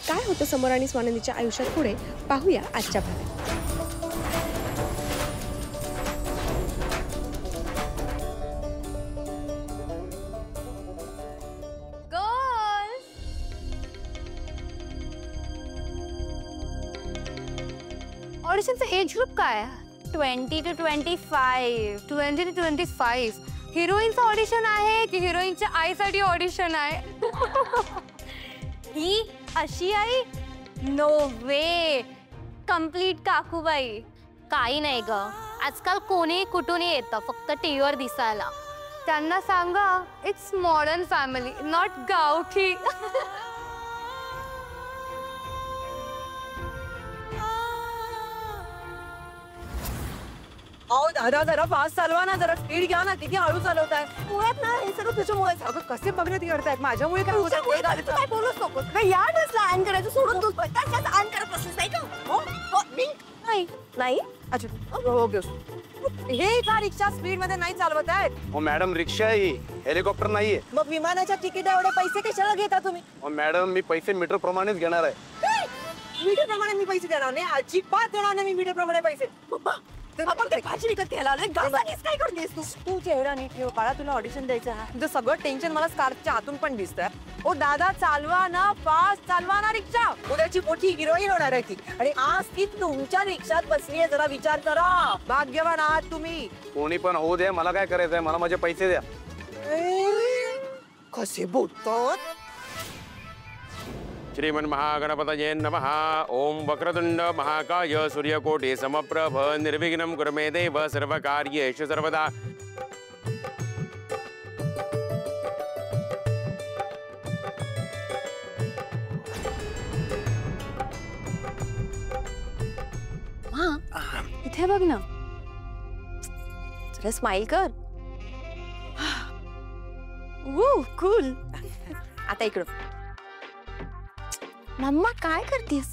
काय होतं समर आणि स्वानंदीच्या आयुष्यात पुढे पाहूया आजच्या भागात. ऑडिशनचं एज ग्रुप काय? 20 to 25. 20 to 25. हिरोईनचं ऑडिशन आहे की हिरोईनच्या आईसाठी ऑडिशन आहे? ही अशी आई? नो वे. कंप्लीट काकूबाई. काही नाही ग, आजकाल कोणी कुठूनही येतं फक्त टीव्हीवर दिसायला. त्यांना सांगा इट्स मॉडर्न फॅमिली, नॉट गावठी. अहो दादा जरा फास्ट चालवा ना, जरा स्पीड घ्या ना, किती हळू चालवताय. मुळात ना हे सगळं तुझ्यामुळे. अगं कसे बघण्यात करतायत, माझ्यामुळे काय होत काय बोलूच नको. या ड्रेसला ऑन करायचं सोडून तू त्याच्यात ऑन करत बसलीस नाही का? हो मी नाही नाही. अच्छा हो घेऊ. हे का रिक्षा स्पीड मध्ये नाही चालवत आहेत? हो मॅडम, रिक्षा आहे, हेलिकॉप्टर नाहीये. मग विमानाच्या तिकीट एवढे पैसे कशाला घेता तुम्ही? हो मॅडम, मी पैसे मीटर प्रमाणेच घेणार आहे. मीटर प्रमाणे मी पैसे देणार नाही, अजिबात देणार नाही मी मीटर प्रमाणे पैसे. आपण ते भाजी विकत घ्यायला आलोय, काय करतेस तू? तू चेहरा नीट ठेव बाळा, तुला ऑडिशन द्यायचं आहे. तुझं सगळं टेन्शन मला स्कार्फच्या आतून पण दिसतंय. ओ दादा चालवा ना, फास्ट चालवा ना रिक्षा. उद्याची मोठी हिरोईन होणार आहे ती, आणि आज ती तुमच्या रिक्षात बसलीये. जरा विचार करा. भाग्यवान आहात तुम्ही. कोणी पण होऊ दे, मला काय करायचंय, मला माझे पैसे द्या. कसे बोलतात? श्रीमन महागणपतये नमः. ओम वक्रतुंड महाकाय सूर्यकोटि समप्रभ निर्विघ्नं कुरु मे देव सर्वकार्येषु सर्वदा. इथे बघ ना, जरा स्माइल कर. वो कूल. आता इकडं. मम्मा काय करतेस?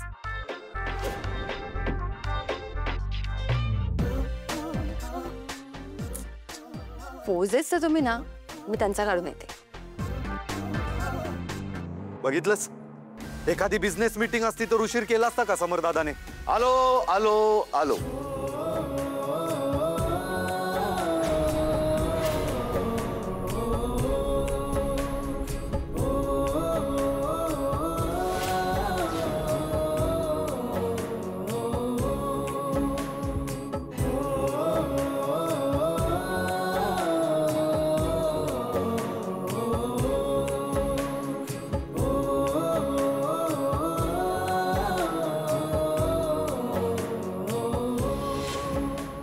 पोजेस तर तुम्ही ना, मी त्यांचा काढून येते. बघितलंस, एखादी बिझनेस मीटिंग असती तर उशीर केला असता का समरदादाने? आलो आलो आलो.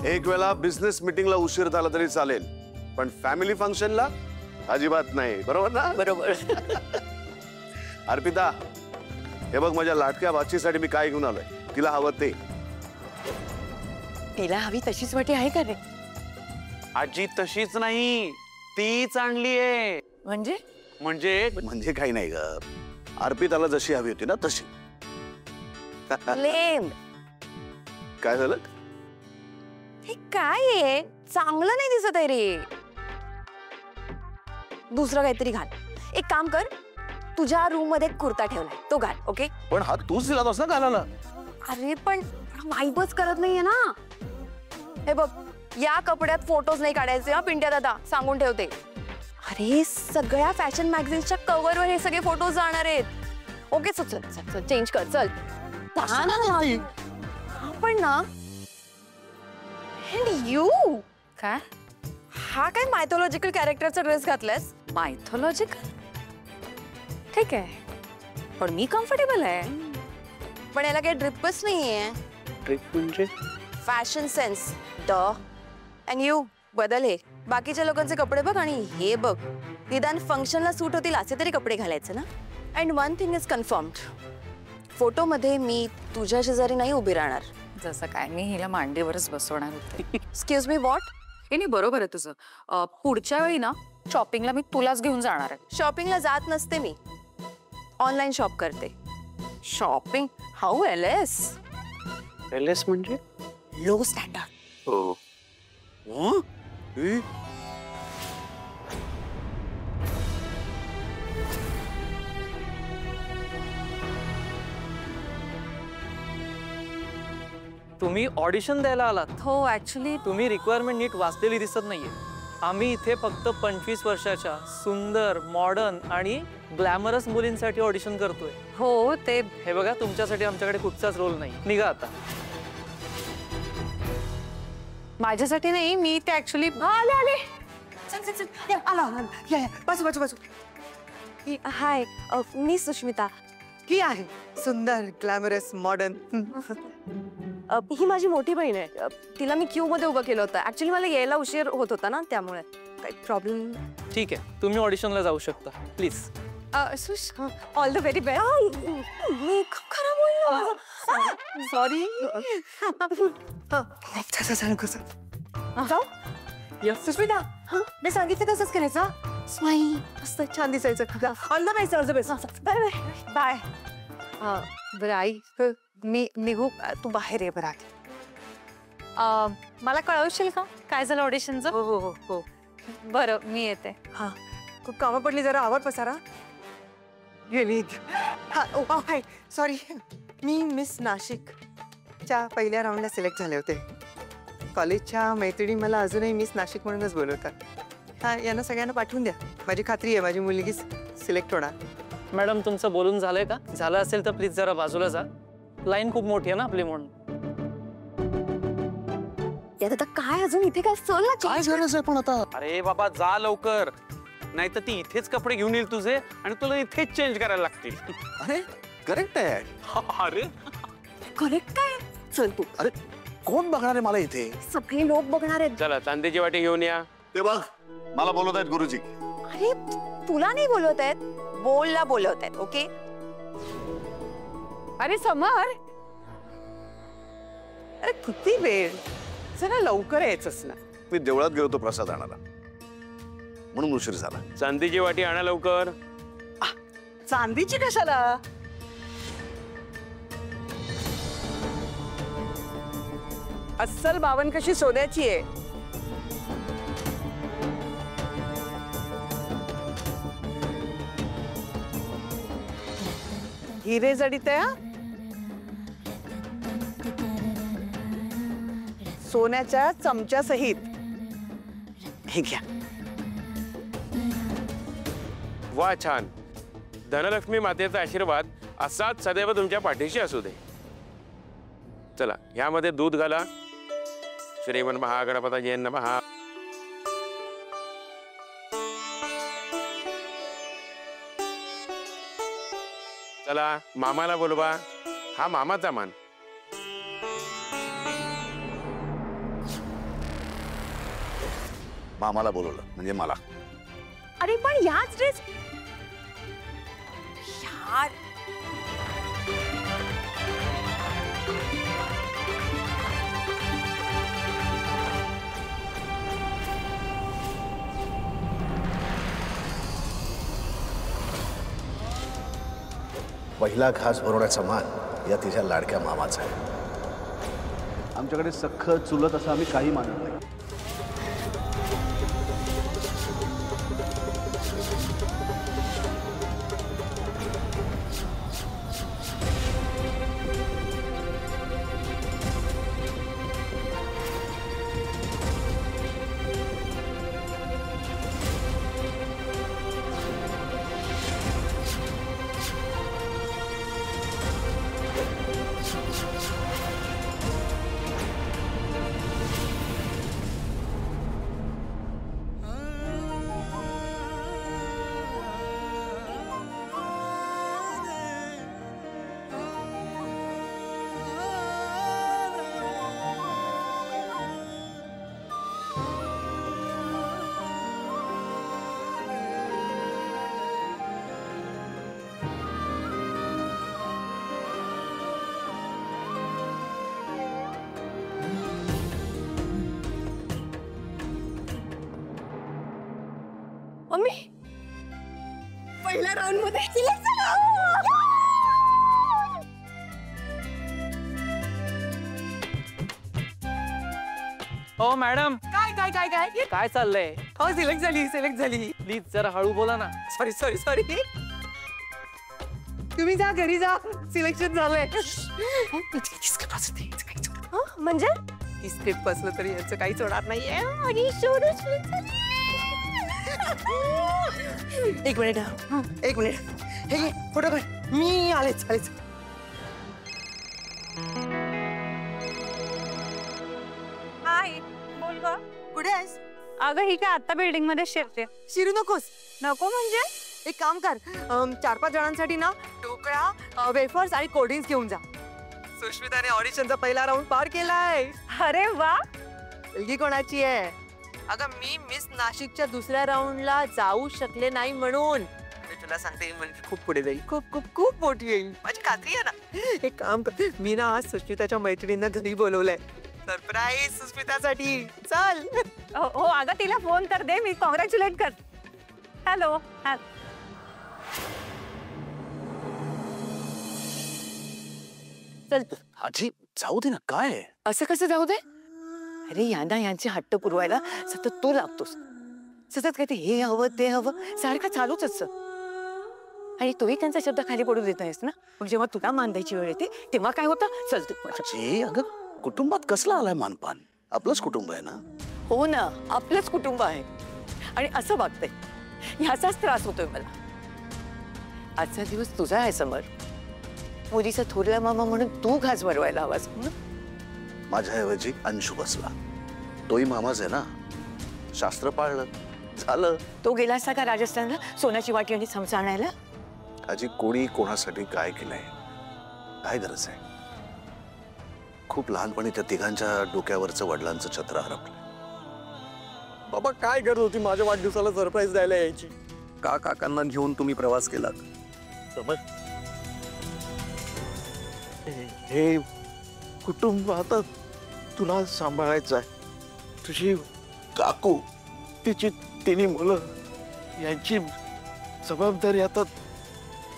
एक वेळा बिझनेस मीटिंगला उशीर झाला तरी चालेल, पण फॅमिली फंक्शनला अजिबात नाही. बरोबर ना? बरोबर. अर्पिता, हे बघ माझ्या लाटक्या भाचीसाठी मी काय घेऊन आलोय. तिला हवं ते. तिला हवी तशीच वाटी आहे का रे? आजी तशीच नाही, तीच आणलीये. म्हणजे म्हणजे काही नाही ग, अर्पिताला जशी हवी होती ना तशी. लेम. काय झालं? हे काय आहे? चांगलं नाही दिसत आहे रे. दुसरं काहीतरी घाल. एक काम कर, तुझ्या रूम मध्ये कुर्ता ठेवलाय, तो घाल. ओके? पण हा तूच दिला होतास ना घालायला. अरे पण वाईबच करत नाहीये ना. हे बघ, या कपड्यात फोटोज नाही काढायचे हा पिंट्या दादा, सांगून ठेवते. अरे सगळ्या फॅशन मॅगझिनच्या कव्हरवर हे सगळे फोटोज जाणार आहेत. ओके, चल चल चल चेंज कर. चल पण ना. यू काय? हा काय मायथॉलॉजिकल कॅरेक्टरचा ड्रेस घातलायस? मायथॉलॉजिकल? ठीक आहे, पण मी कम्फर्टेबल आहे. पण याला काही ड्रिपच नाहीये. ट्रिक म्हणजे? Fashion sense the. And you बदल हे. बाकीच्या लोकांचे कपडे बघ आणि हे बघ. निदान फंक्शनला सूट होतील असे तरी कपडे घालायचे ना. And one thing is confirmed, फोटोमध्ये मी तुझ्या शेजारी नाही उभी राहणार. जसं काय, मी हिला मांडीवरच बसवणार होते. Excuse me, what? हे नाही, बरोबर आहे तुझं. पुढच्या वेळी ना शॉपिंगला मी तुलाच घेऊन जाणार आहे. शॉपिंगला जात नसते मी, ऑनलाईन शॉप करते. शॉपिंग? How LS? एलएस म्हणजे? Low standard. हो. तुम्ही ऑडिशन द्यायला आलात? हो ऍक्च्युली तुम्ही रिक्वायरमेंट नीट वाचलेली दिसत नाहीये. आम्ही इथे फक्त 25 वर्षाच्या सुंदर मॉडर्न आणि ग्लॅमरस मुलींसाठी ऑडिशन करतोय. हो ते हे बघा, तुमच्यासाठी आमच्याकडे कुठचाच रोल नाही. निघा आता. माझ्यासाठी नाही, मी ते ऍक्च्युली आले आले चल चल चल या आला आला. या बाजू बाजू बाजू. हाय मी सुष्मिता. ही आहे सुंदर ग्लॅमरस मॉडर्न. ही माझी मोठी बहीण आहे. तिला मी क्यू मध्ये उभं केलं होतं. ऍक्च्युली मला यायला उशीर होत होता ना, त्यामुळे काही प्रॉब्लेम. ठीक आहे, तुम्ही ऑडिशनला जाऊ शकता. Please. Sush all the very best. मी खूप खराब बोललो. सॉरी. जाऊ. सुष्मिता मी सांगितलं तसंच करायचं. स्वाई मस्त छान दिसायचं. All the best all the best. Bye bye. Bye. बरं आई, मी निघू, तू बाहेर ये बरं. मला कळवशील का काय झालं ऑडिशनचं? हो हो हो हो. बरं मी येते. हा खूप कामं पडली, जरा आवर पसारा. गेली. हा ओ हाय सॉरी. मी मिस नाशिकच्या पहिल्या राऊंडला सिलेक्ट झाले होते. कॉलेजच्या मैत्रिणी मला अजूनही मिस नाशिक म्हणूनच बोलवतात. हा यांना सगळ्यांना पाठवून द्या. माझी खात्री आहे माझी मुलगी सिलेक्ट होणार. मॅडम, तुमचं बोलून झालंय का? झालं असेल तर प्लीज जरा बाजूला जा. लाईन खूप मोठी आहे ना आपली म्हणून. यात आता काय अजून इथे काय चल काय गरज आहे पण आता? अरे बाबा जा लवकर, नाही तर ती इथेच कपडे घेऊन येईल तुझे आणि तुला इथेच चेंज करायला लागतील. अरे करेक्ट आहे. अरे करेक्ट काय? चल तू. अरे कोण बघणार आहे मला इथे? सगळे लोक बघणार आहेत. चला चांदीची वाटी घेऊन या. ते बघ मला बोलवत आहेत गुरुजी. अरे तुला नाही बोलवत आहेत, बोलला बोलवत आहेत. ओके. अरे समर, अरे किती वेळ, जरा लवकर यायचंच ना. मी देवळात गेलो होतो प्रसाद आणायला, म्हणून उशीर झाला. चांदीची वाटी आणा लवकर. चांदीची कशाला? अस्सल बावन कशी सोन्याची आहे. हिरे जडित आहे हा. सोन्याच्या चमच्या सहित. हे घ्या. वा छान. धनलक्ष्मी मातेचा आशीर्वाद असाच सदैव तुमच्या पाठीशी असू दे. चला यामध्ये दूध घाला. श्रीमन महागणपतये नमः. चला मामाला बोलवा. हा मामाचा मान. मामाला बोलवलं म्हणजे मला. अरे पण याच ड्रेस यार. पहिला घास भरवण्याचा मान या तिच्या लाडक्या मामाचा आहे. आमच्याकडे सख्ख चुलत असं आम्ही काही मानत नाही. मम्मी पहिल्या राऊंड मध्ये सिलेक्ट झाला. हो मॅडम, काय काय काय काय काय चाललंय? हो सिलेक्ट झाली सिलेक्ट झाली. प्लीज जरा हळू बोला ना. Sorry sorry sorry. तुम्ही जा घरी जा. सिलेक्शन झालंय. म्हणजे ही स्क्रिप्ट बसलं तरी यांचं काहीच होणार नाहीये. आणि एक मिनिट एक मिनिट. हे फोटो काढ. मी आलेच आलेच. हाय बोल ग. कुठे आहेस? अगं ही काय आता बिल्डिंग मध्ये शिरते. शिरू नकोस. नको म्हणजे एक काम कर, 4-5 जणांसाठी ना ढोकळा, वेफर्स आणि कोल्ड्रिंक्स घेऊन जा. सुष्मिताने ऑडिशनचा पहिला राऊंड पार केलाय. अरे वा. मुलगी कोणाची आहे? अगं मी मिस नाशिकच्या दुसऱ्या राऊंडला जाऊ शकले नाही म्हणून मी तुला सांगते ही मुलगी खूप पुढे जाईल. खूप खूप खूप मोठी येईल. माझी खात्री आहे ना. एक काम कर, मी ना आज सुष्मिताच्या मैत्रिणींना घरी बोलवलंय. सरप्राईज सुष्मितासाठी. चल. हो अगं तिला फोन तर दे. मी कॉंग्रॅच्युलेट कर. हॅलो. चल आजी जाऊ दे ना, काय आहे? असं कसं जाऊ दे? अरे यांना यांचे हट्ट पुरवायला सतत तू लागतोस. सतत काय ते हे हवं ते हवं सारखं चालूच असतं. आणि तोही त्यांचा शब्द खाली पडू देत नाहीस ना. मग जेव्हा तुला मान द्यायची वेळ येते तेव्हा काय होतं? चलते. आजी अगं कुटुंबात कसला आलाय मानपान? आपलंच कुटुंब आहे ना. हो ना, आपलंच कुटुंब आहे आणि असं वागतंय. ह्याचाच त्रास होतोय मला. आजचा दिवस तुझा आहे समर. मुलीचा थोरला मामा म्हणून तू घास भरवायला हवास. माझ्याऐवजी अंशू बसला. तोही मामाच आहे ना. शास्त्र पाळलं झालं. तो गेला असता का राजस्थानला सोन्याची वाटी आणि चमचा आणायला? आजी कोणी कोणासाठी काय केलंय, काय गरज आहे? खूप लहानपणी त्या तिघांच्या डोक्यावरचं वडिलांचं छत्र हरपलं. बाबा काय गरज होती माझ्या वाढदिवसाला सरप्राईज द्यायला यायची? काकांना घेऊन तुम्ही प्रवास केलात. समज हे कुटुंब आता तुला सांभाळायचं आहे. तुझी काकू, तिची 3 मुलं, यांची जबाबदारी आता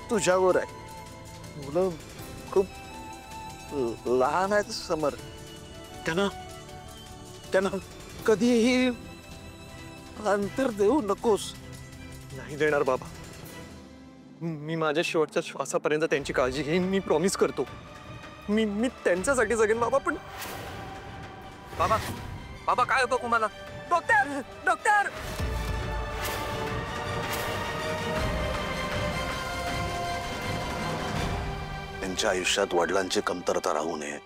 तुझ्यावर आहे. मुलं खूप लहान आहेत समर. त्यांना कधीही अंतर देऊ नकोस. नाही देणार बाबा. मी माझ्या शेवटच्या श्वासापर्यंत त्यांची काळजी घेईन. मी प्रॉमिस करतो. मी त्यांच्यासाठी जगेन बाबा. पण बाबा बाबा काय होतं तुम्हाला? Doctor doctor. त्यांच्या आयुष्यात वडिलांची कमतरता राहू नये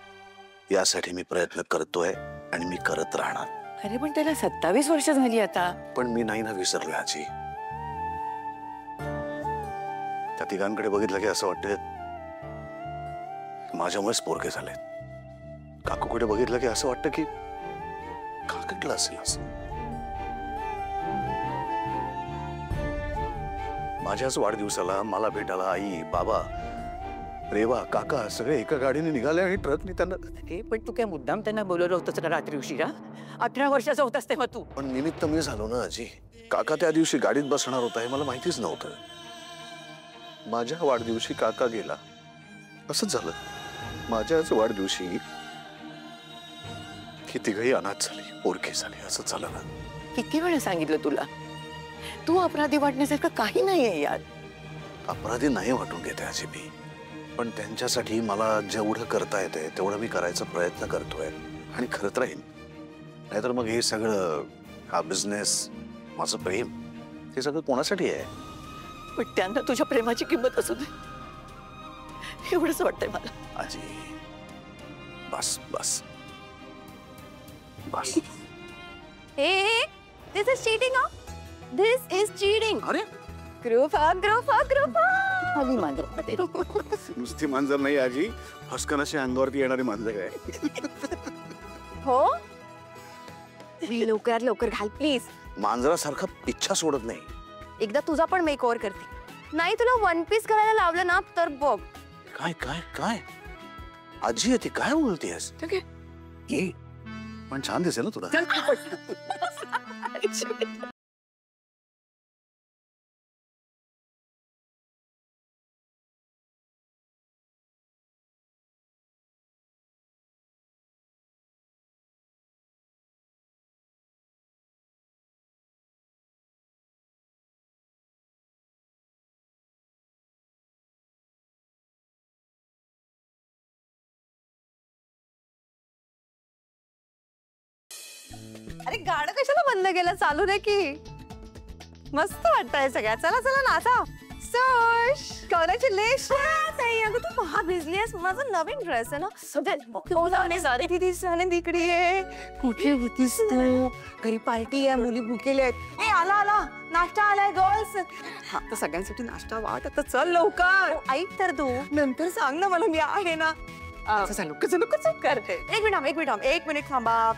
यासाठी मी प्रयत्न करतोय आणि मी करत राहणार. अरे पण त्याला 27 वर्ष झाली आता. पण मी नाही ना विसरलोय आजी. त्या तिघांकडे बघितलं की असं वाटतं माझ्यामुळेच पोरके झालेत. काकूकडे बघितलं की असं वाटतं की का घडलं असेल असं. माझ्याच वाढदिवसाला मला भेटायला आई, बाबा, रेवा, काका सगळे एका गाडीने निघाले आणि ट्रकने त्यांना. अरे पण तू काय मुद्दाम त्यांना बोलवलं होतंस का रात्री उशिरा? 18 वर्षाचा होतास तेव्हा तू. पण निमित्त मी झालो ना आजी. काका त्या दिवशी गाडीत बसणार होता हे मला माहितीच नव्हतं. माझ्या वाढदिवशी काका गेला. असंच झालं. माझ्याच वाढदिवशी ही तिघही अनाथ झाली, पोरकी झाली. असंच झालं ना. किती वेळा सांगितलं तुला, तू अपराधी वाटण्यासारखं काही नाहीये यार. अपराधी नाही वाटून घेते आजी मी. पण त्यांच्यासाठी मला जेवढं करता येते तेवढं मी करायचा प्रयत्न करतोय आणि करत राहीन. नाहीतर मग हे सगळं, हा बिझनेस, माझं प्रेम, हे सगळं कोणासाठी आहे? पण त्यांना तुझ्या प्रेमाची किंमत असू दे एवढंच वाटतंय मला. आजी बस बस बस. Hey this is cheating. This is cheating. अरे ग्रुप आली मांजर. नुसती मांजर नाही आजी, हसकन अशी अंगावरती येणारी मांजर आहे. हो. लवकरात लवकर घाल प्लीज. मांजरासारखा पिच्छा सोडत नाही. एकदा तुझा पण मेक ओव्हर करते. नाही तुला वन पीस करायला लावलं ना तर बघ. काय काय काय आजी आहे ती, काय बोलतेस? ये पण छान दिसेल ना तुला. गाणं कशाला बंद केलं? चालू दे की. मस्त वाटतंय सगळ्या. चला चला नाचा. सोश कॉंग्रॅच्युलेशन. अगं तू महा भिजलीस. माझा नवीन ड्रेस आहे ना. तिकडे आहे. कुठे होतीस तू? घरी पार्टी आहे, मुली भुकेल्या आहेत. ए आला आला, नाश्ता आलाय गर्ल्स. हा तर सगळ्यांसाठी नाश्ता वाट. आता चल लवकर. ऐक तर तू नंतर सांग ना मला, मी आहे ना. करते. एक मिनिट थांबा.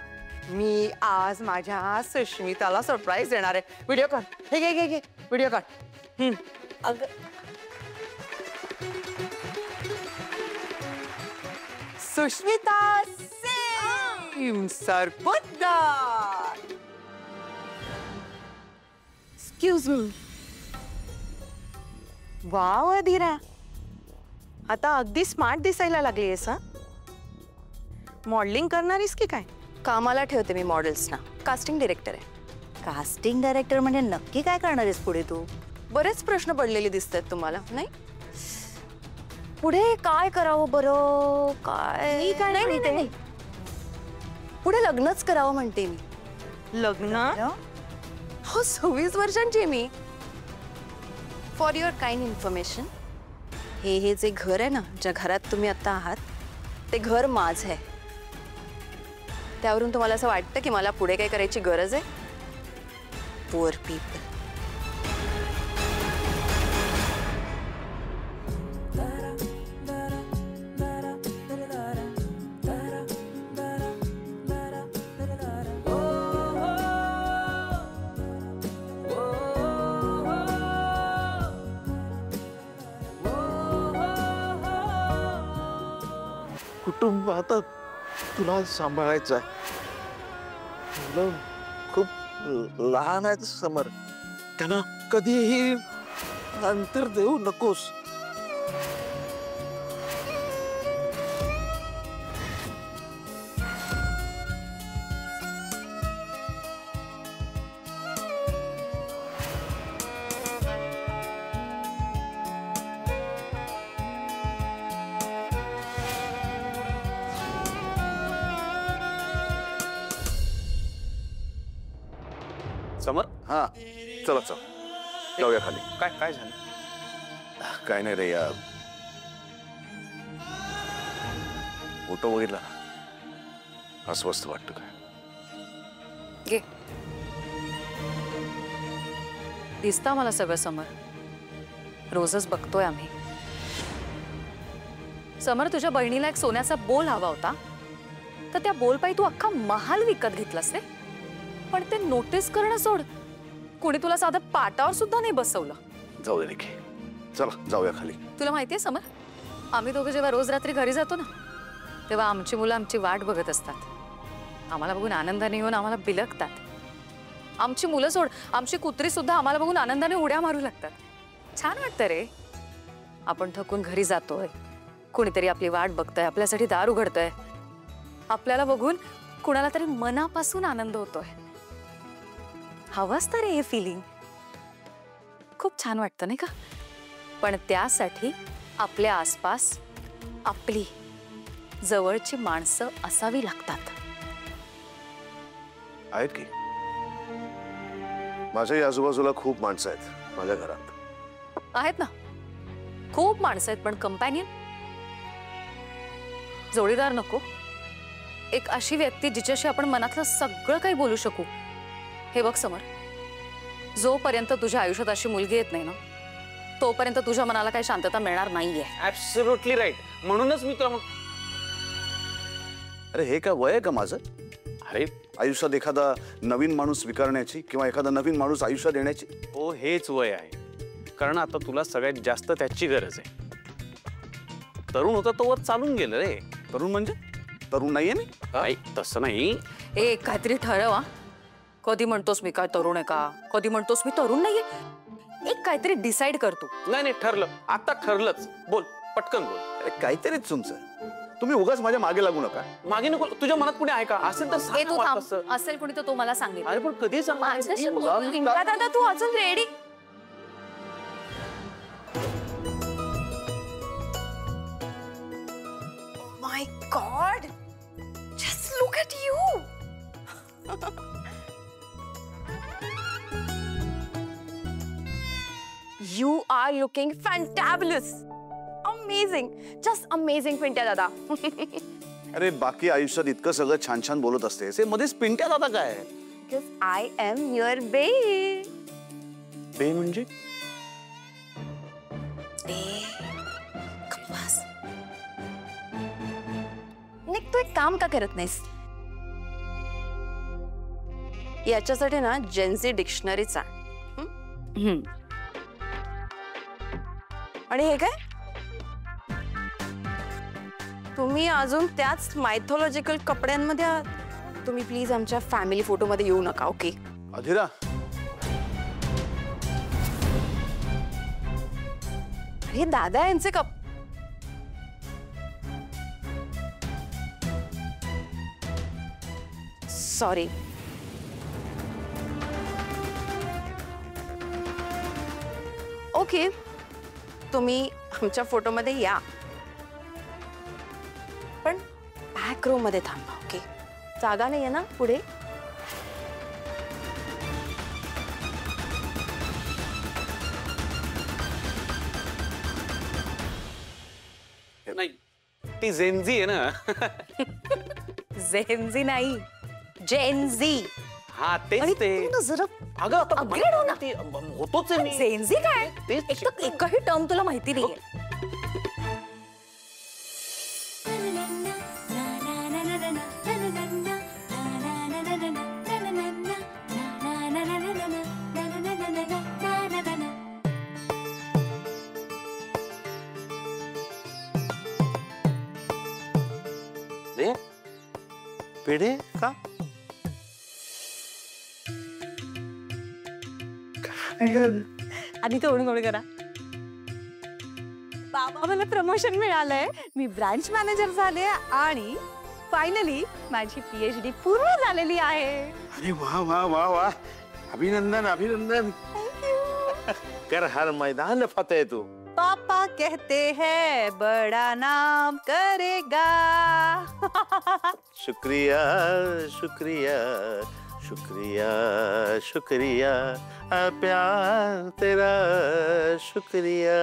मी आज माझ्या सुष्मिताला सरप्राईज देणार आहे. व्हिडिओ कर. घे व्हिडिओ कर. अगं सुष्मिता सेम Sarpotdar. Excuse me. Wow Adhira, आता अगदी स्मार्ट दिसायला लागलीयस. हा मॉडेलिंग करणारीस की काय? कामाला ठेवते मी मॉडेल्सना. कास्टिंग डायरेक्टर आहे. कास्टिंग डायरेक्टर म्हणजे नक्की काय करणार आहेस पुढे तू? बरेच प्रश्न पडलेले दिसत आहेत तुम्हाला, नाही? पुढे काय करावं बरं? मी काय नाही. पुढे लग्नच करावं म्हणते मी. लग्न? हो 26 वर्षांची आहे मी. फॉर युअर काइंड इन्फॉर्मेशन, हे जे घर आहे ना, ज्या घरात तुम्ही आता आहात, ते घर माझं आहे. त्यावरून तुम्हाला असं वाटतं की मला पुढे काय करायची गरज आहे? Poor people. कुटुंब आता तुला सांभाळायचं आहे. मुलं खूप लहान आहेत समर. त्यांना कधीही अंतर देऊ नकोस. समर, हा चला चल जाऊया खाली. काय काय झालं? काय नाही रे यार, फोटो बघितला अस्वस्थ वाटतं. काय घे. दिसतं मला सगळं समर. रोजच बघतोय आम्ही. समर, तुझ्या बहिणीला एक सोन्याचा बोल हवा होता, तर त्या बोलपायी तू अख्खा महाल विकत घेतलास रे. पण ते नोटीस करणं सोड, कोणी तुला साधं पाटावर सुद्धा नाही बसवलं. जाऊ दे निकी, चला जाऊया खाली. तुला माहितीये समर, आम्ही दोघं जेव्हा रोज रात्री घरी जातो ना, तेव्हा आमची मुलं आमची वाट बघत असतात. आम्हाला बघून आनंदाने येऊन आम्हाला बिलकतात. आमची मुलं सोड, आमची कुत्री सुद्धा आम्हाला बघून आनंदाने उड्या मारू लागतात. छान वाटतं रे. आपण थकून घरी जातोय, कोणीतरी आपली वाट बघतंय, आपल्यासाठी दार उघडतंय. आपल्याला बघून कुणाला तरी मनापासून आनंद होतोय. हवंच तर हे फिलिंग. खूप छान वाटतं नाही का? पण त्यासाठी आपल्या आसपास आपली जवळची माणसं असावी लागतात. आहेत की माझ्याही आजूबाजूला खूप माणसं आहेत. माझ्या घरात आहेत ना, खूप माणसं आहेत. पण कंपॅनियन, जोडीदार नको. एक अशी व्यक्ती जिच्याशी आपण मनातलं सगळं काही बोलू शकू. हे बघ समर, जोपर्यंत तुझ्या आयुष्यात अशी मुलगी येत नाही ना, तोपर्यंत तुझ्या मनाला काही शांतता मिळणार नाहीये. Absolutely right. म्हणूनच मी तुला अरे हे काय वय आहे का माझं? अरे आयुष्यात एखादा नवीन माणूस स्वीकारण्याची किंवा एखादा नवीन माणूस आयुष्यात येण्याची हो हेच वय आहे. कारण आता तुला सगळ्यात जास्त त्याची गरज आहे. तरुण होता तोवर चालून गेलं रे. तरुण म्हणजे तरुण नाहीये मी. नाही तसं नाही. ए काहीतरी ठरव. हा, कधी म्हणतोस मी काय तरुण आहे का, कधी म्हणतोस मी तरुण नाहीये. एक काहीतरी डिसाइड करतो. नाही नाही ठरलं, आता ठरलंच. बोल पटकन बोल. अरे काहीतरीच तुमचं. तुम्ही उगाच माझ्या मागे लागू नका. मागे नको. तुझ्या मनात कुणी आहे का? असेल तर सांग ए, तू ना थांब. तसं. असेल कोणी तर तो मला सांगेल. अरे पण कधी सांग. माझ्याशी बोल. दादा तू अजून ready? My God, just look at you. You are looking fantabulous. Amazing. Just amazing, Pintya दादा. अरे बाकी आयुष्यात इतकं सगळं छान छान बोलत असते ते मध्येच पिंट्या दादा काय? Because I am your bae. बे म्हणजे? निक तू एक काम का करत नाहीस? याच्यासाठी ना जेन्सी डिक्शनरीच आहे. आणि हे काय? तुम्ही अजून त्याच मायथॉलॉजिकल कपड्यांमध्ये आहात. तुम्ही प्लीज आमच्या फॅमिली फोटोमध्ये येऊ नका, ओके? अधीरा हे दादा यांचे सॉरी. ओके, तुम्ही आमच्या फोटोमध्ये या, पण बॅक रो मध्ये थांबा, ओके? जागा नाही आहे ना पुढे? नाही ती जेनझी आहे ना. जेनझी नाही, जेनझी. हा तेच ते. जरा अगं आता upgrade हो ना. ते होतोच आहे मी. जेनझी काय? तेच एकही टर्म तुला माहिती नाहीये. रे पेढे का? आणि तोंड गोड करा. बाबा मला प्रमोशन मिळालंय. मी ब्रांच मॅनेजर झाले आणि फायनली माझी PhD पूर्ण झालेली आहे. अरे वाह वाह वाह वाह, अभिनंदन अभिनंदन. कर हर मैदान फतेह तू. पापा कहते हैं बड़ा नाम करेगा. शुक्रिया शुक्रिया शुक्रिया शुक्रिया प्यार तेरा शुक्रिया.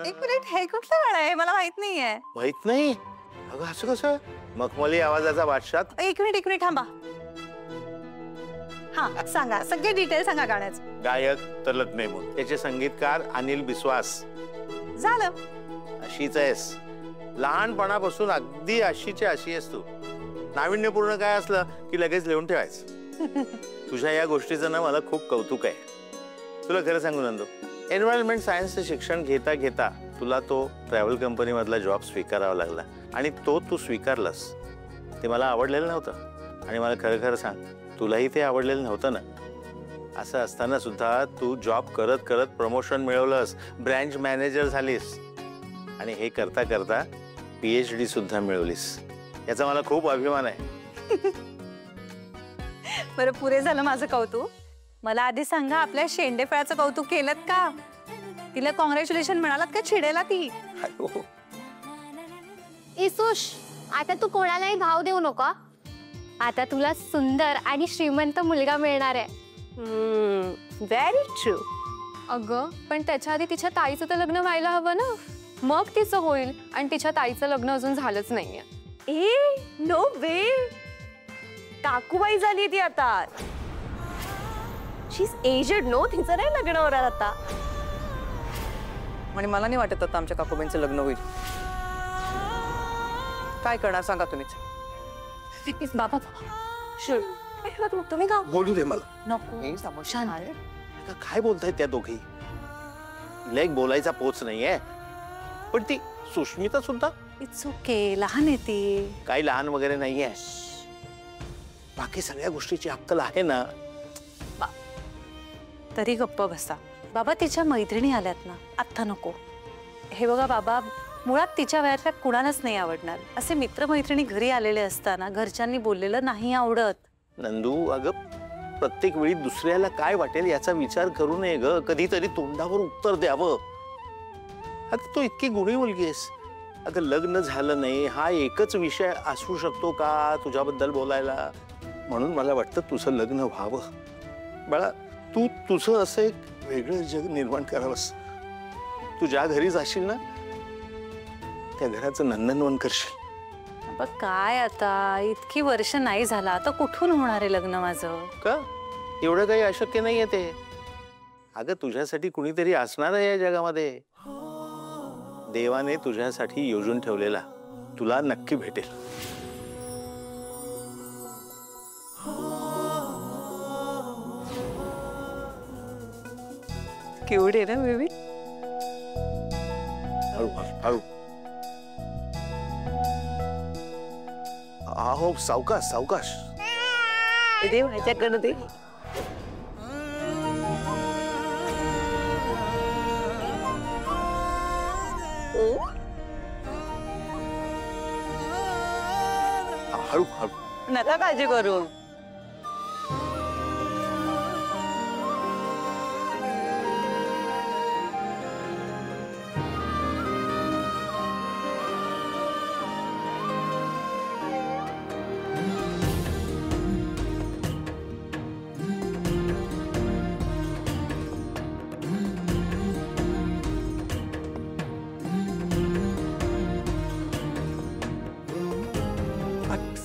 एक मिनिट, हे कुठलं गाणं आहे? मला माहित नाहीये. माहित नाही? अगं असं कसं? मखमली आवाजाचा बादशाह. एक मिनिट थांबा. हा सांगा, सगळे डिटेल सांगा गाण्याचं. गायक तलत मेहमूद, त्याचे संगीतकार अनिल बिस्वास. झालं. अशीच आहेस, लहानपणापासून अगदी अशीच्या अशी आहेस तू. नाविन्यपूर्ण काय असलं की लगेच लिहून ठेवायचं. तुझ्या या गोष्टीचं ना मला खूप कौतुक आहे. तुला खरं सांगू नंदू, एन्व्हायरमेंट सायन्सचं शिक्षण घेता घेता तुला तो ट्रॅव्हल कंपनीमधला जॉब स्वीकारावा लागला आणि तो तू स्वीकारलास. ते मला आवडलेलं नव्हतं आणि मला खरं खरं सांग, तुलाही ते आवडलेलं नव्हतं ना. असं असताना सुद्धा तू जॉब करत करत प्रमोशन मिळवलंस, ब्रँच मॅनेजर झालीस आणि हे करता करता PhD सुद्धा मिळवलीस. याचा मला खूप अभिमान आहे. बरं, पुरे झालं माझं कौतुक. मला आधी सांगा, आपल्या शेंडेफळाचं कौतुक केलं का? तिला कॉंग्रॅच्युलेशन म्हणालात का चिडेला ती? इसूश, आता तू कोणालाही भाव देऊ नका. आता तुला सुंदर आणि श्रीमंत मुलगा मिळणार आहे. Very true. अगं पण त्याच्या आधी तिच्या ताईचं तर लग्न व्हायला हवं ना, मग तिचं होईल. आणि तिच्या ताईचं लग्न अजून झालंच नाहीये. ए नो वे, काकूबाई झाली ती आता. शी इज एजेड, नो? तिचं नाही लग्न होणार आता. आणि मला नाही वाटत आता आमच्या काकूबाईंचं लग्न होईल. काय करणार सांगा तुम्हीच. बाबा तुम्ही का बोलू दे मला. नको. काय बोलताय त्या दोघी? लेक बोलायचा पोच नाहीये. पण ती सुष्मिता सुद्धा इट्स ओके, लहान आहे ती. काही लहान वगैरे नाहीये. बाकी सगळ्या गोष्टीची अक्कल आहे ना. तरी गप्प बसा बाबा. तिच्या मैत्रिणी आल्यात ना, आत्ता नको. हे बघा बाबा, मुळात तिच्या वयातल्या कुणालाच नाही आवडणार. असे मित्रमैत्रिणी घरी आलेले असताना घरच्यांनी बोललेलं नाही आवडत. नंदू, अगं प्रत्येक वेळी दुसऱ्याला काय वाटेल याचा विचार करू नये ग. कधीतरी तोंडावर उत्तर द्यावं. आता तू इतकी गुणी मुलगी आहेस. अगं लग्न झालं नाही हा एकच विषय असू शकतो का तुझ्याबद्दल बोलायला? म्हणून मला वाटतं तुझं लग्न व्हावं. बाळा, तू तुझं असं एक वेगळं जग निर्माण करावंस. तू ज्या घरी जाशील ना त्या घराचं नंदनवन करशील. बघ काय आता इतकी वर्ष नाही झाला आता कुठून होणार आहे लग्न माझं. का एवढं काही अशक्य नाहीये ते. अगं तुझ्यासाठी कुणीतरी असणार आहे या जगामध्ये. देवाने तुझ्यासाठी योजून ठेवलेला तुला नक्की भेटेल. केवढे ना बेबी. हळू हळू. अहो सावकाश सावकाश. देव ह्याच्याकडनं ते हळू हळू. नका काळजी करू.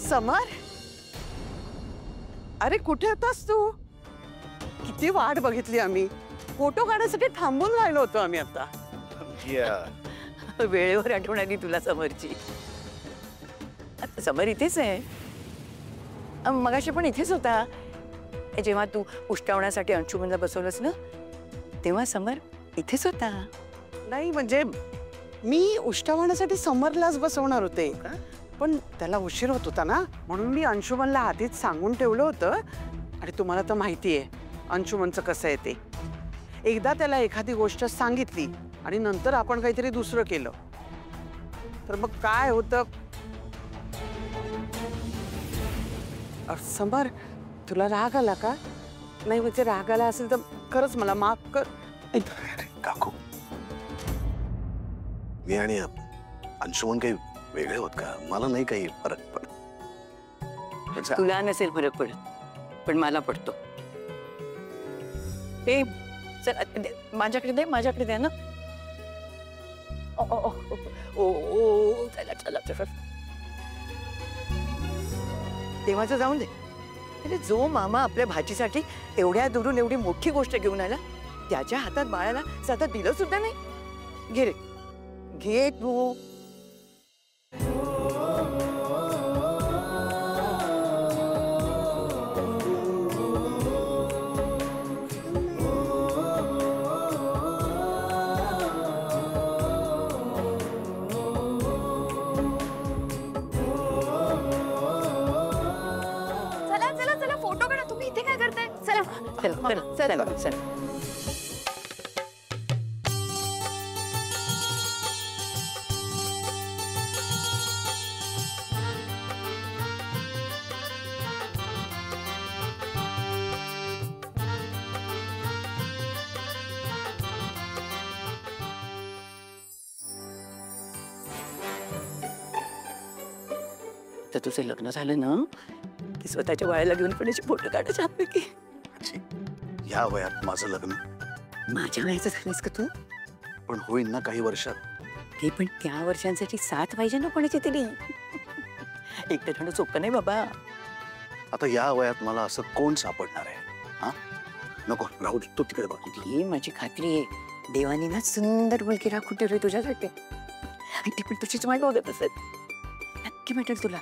समर, अरे कुठे होतास तू? किती वाट बघितली आम्ही. फोटो काढण्यासाठी थांबून राहिलो होतो आम्ही. आता वेळेवर आठवण आली तुला समरची. समर इथेच आहे. मगाशी पण इथेच होता. जेव्हा तू उष्टावण्यासाठी अंशुमनला बसवलंस ना तेव्हा समर इथेच होता. नाही म्हणजे मी उष्टावण्यासाठी समरलाच बसवणार होते पण त्याला उशीर होत होता ना म्हणून मी अंशुमनला आधीच सांगून ठेवलं होतं. आणि तुम्हाला तर माहिती आहे अंशुमनचं कसं आहे ते. एकदा त्याला एखादी गोष्ट सांगितली आणि नंतर आपण काहीतरी दुसरं केलं तर मग काय होतं. समर तुला राग आला का? नाही म्हणजे राग आला असेल तर खरंच मला माफ कर. काकू मी आणि अंशुमन काही वेगळे होत का? मला नाही काही फरक पडत. तुला नसेल फरक पडत पण मला पडतो. ते माझ्याकडे दे. माझ्याकडे द्या ना. चला चला चला. तेव्हाच जाऊन दे. अरे जो मामा आपल्या भाजीसाठी एवढ्या दुरून एवढी मोठी गोष्ट घेऊन आला त्याच्या हातात बाळाला साधा दिलं सुद्धा नाही. घे रे घे तू. चला चला चला फोटो काढा. तुम्ही इथे काय करताय? चला चला चला चला चला. तर तुझं लग्न झालं ना की स्वतःच्या बाळाला घेऊन पण असे फोटो काढा छानपैकी. या वयात माझं लग्न? माझ्या वयाचं झालंस का तू? पण होईल ना काही वर्षात. ते पण त्या वर्षांसाठी साथ पाहिजे ना कोणाची तरी. एकटं ठेवणं सोपं नाही बाबा. आता या वयात मला असं कोण सापडणार आहे? हा नको राहू दे. तू तिकडे बघ. ही माझी खात्री आहे देवानी ना सुंदर मुलगी राखून ठेवली तुझ्यासाठी आणि ती पण तुझीच वाट बघत असेल. नक्की भेटेल तुला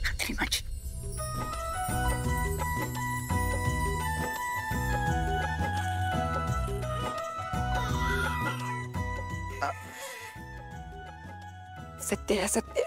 खात्री माझी. सत्य आहे सत्य.